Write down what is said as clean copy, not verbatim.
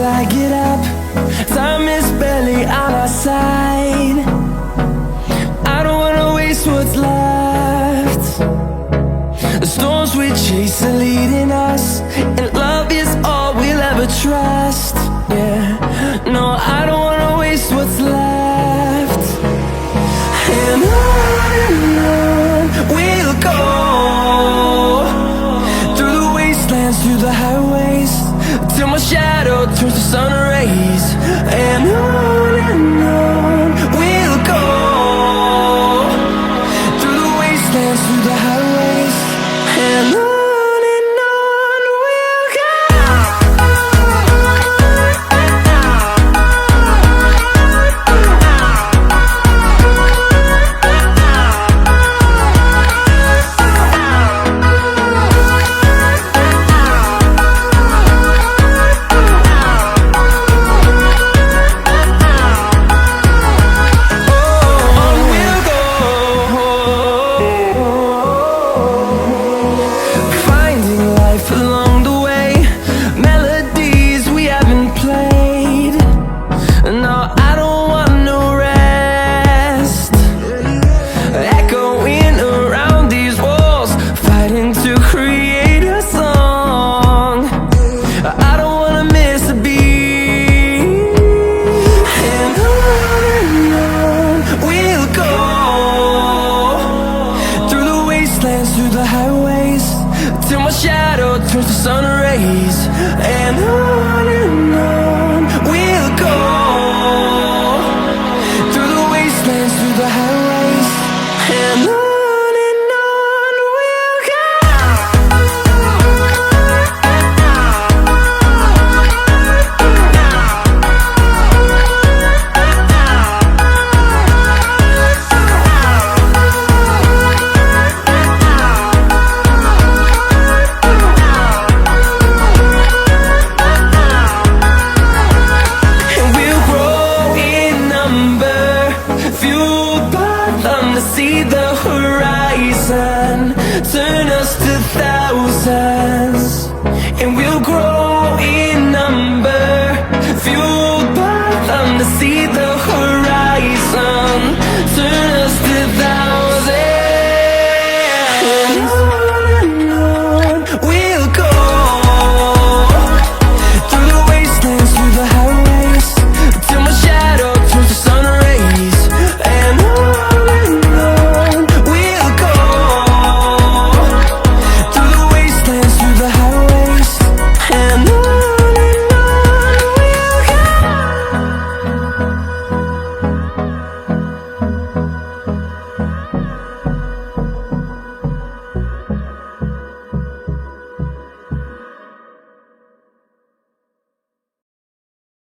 I get up. Time is barely on our side. I don't wanna waste what's left. The storms we chase are leading us, and love is all we'll ever trust. Yeah, no, I don't wanna waste what's left. And on we'll go, through the wastelands, through the highways, till my shadow turns to sun rays. And on we'll go, through the wastelands, through the highways, and on we'll go. Through the highways, till my shadow turns to sun rays. And on we'll go, through the wastelands, through the highways, and on we'll go. See the horizon turn us to thousands, and we'll grow